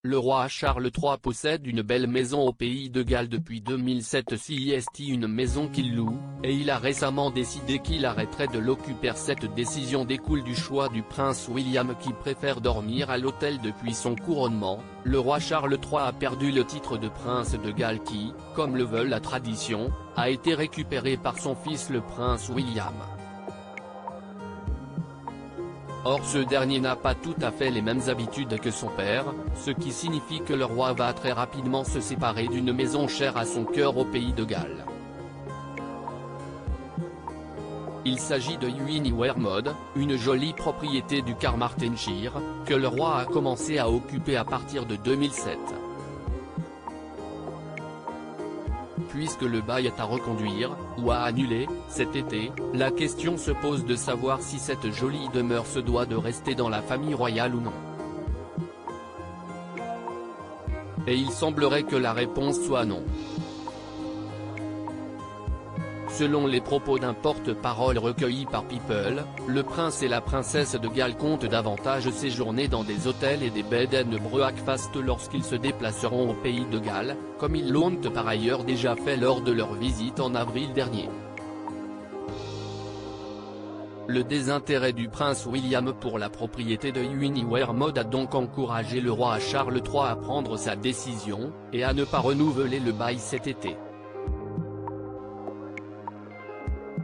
Le roi Charles III possède une belle maison au pays de Galles depuis 2007, CIST, une maison qu'il loue, et il a récemment décidé qu'il arrêterait de l'occuper. Cette décision découle du choix du prince William qui préfère dormir à l'hôtel depuis son couronnement. Le roi Charles III a perdu le titre de prince de Galles qui, comme le veut la tradition, a été récupéré par son fils le prince William. Or ce dernier n'a pas tout à fait les mêmes habitudes que son père, ce qui signifie que le roi va très rapidement se séparer d'une maison chère à son cœur au pays de Galles. Il s'agit de Winiwermode, une jolie propriété du Carmarthenshire, que le roi a commencé à occuper à partir de 2007. Puisque le bail est à reconduire, ou à annuler, cet été, la question se pose de savoir si cette jolie demeure se doit de rester dans la famille royale ou non. Et il semblerait que la réponse soit non. Selon les propos d'un porte-parole recueilli par People, le prince et la princesse de Galles comptent davantage séjourner dans des hôtels et des bed and breakfast lorsqu'ils se déplaceront au pays de Galles, comme ils l'ont par ailleurs déjà fait lors de leur visite en avril dernier. Le désintérêt du prince William pour la propriété de Winiwermode a donc encouragé le roi Charles III à prendre sa décision, et à ne pas renouveler le bail cet été.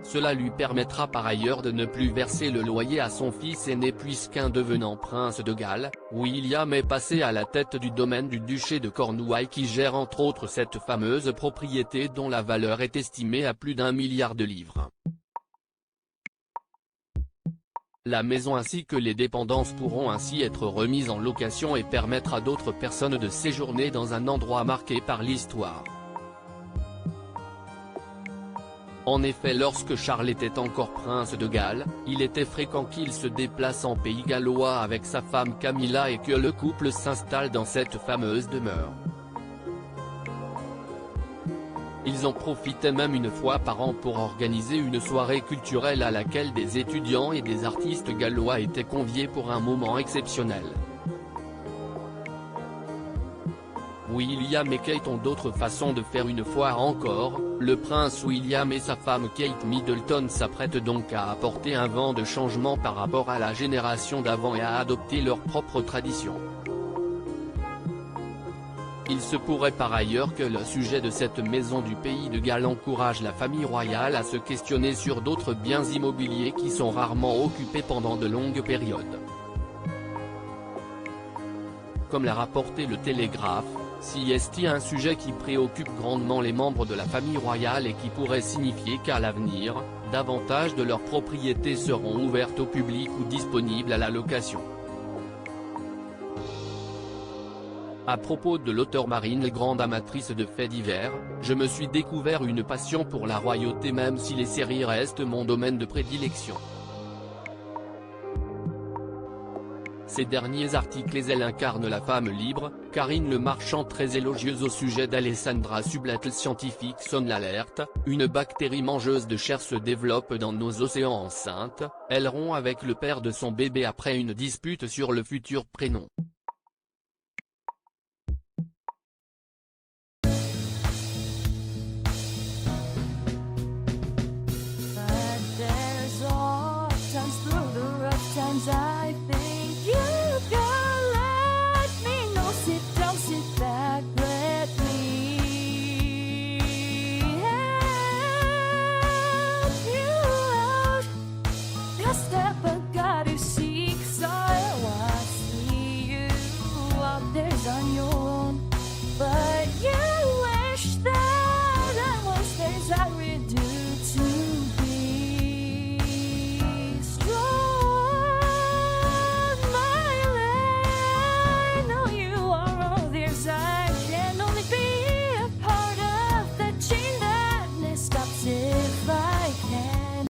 Cela lui permettra par ailleurs de ne plus verser le loyer à son fils aîné puisqu'un devenant prince de Galles, William est passé à la tête du domaine du duché de Cornouailles qui gère entre autres cette fameuse propriété dont la valeur est estimée à plus d'1 milliard de livres. La maison ainsi que les dépendances pourront ainsi être remises en location et permettre à d'autres personnes de séjourner dans un endroit marqué par l'histoire. En effet, lorsque Charles était encore prince de Galles, il était fréquent qu'il se déplace en pays gallois avec sa femme Camilla et que le couple s'installe dans cette fameuse demeure. Ils en profitaient même une fois par an pour organiser une soirée culturelle à laquelle des étudiants et des artistes gallois étaient conviés pour un moment exceptionnel. William et Kate ont d'autres façons de faire une fois encore. Le prince William et sa femme Kate Middleton s'apprêtent donc à apporter un vent de changement par rapport à la génération d'avant et à adopter leurs propres traditions. Il se pourrait par ailleurs que le sujet de cette maison du pays de Galles encourage la famille royale à se questionner sur d'autres biens immobiliers qui sont rarement occupés pendant de longues périodes. Comme l'a rapporté le Télégraphe, CIST, un sujet qui préoccupe grandement les membres de la famille royale et qui pourrait signifier qu'à l'avenir, davantage de leurs propriétés seront ouvertes au public ou disponibles à la location. À propos de l'auteur Marine, grande amatrice de faits divers, je me suis découvert une passion pour la royauté même si les séries restent mon domaine de prédilection. Ces derniers articles elle incarne la femme libre, Karine Le Marchand très élogieuse au sujet d'Alessandra Sublet. Scientifique sonne l'alerte, une bactérie mangeuse de chair se développe dans nos océans enceintes, elle rompt avec le père de son bébé après une dispute sur le futur prénom. I think you can let me know. Sit down, sit back, let me help you out. Just step back, you seek, so I see you out there on your own, but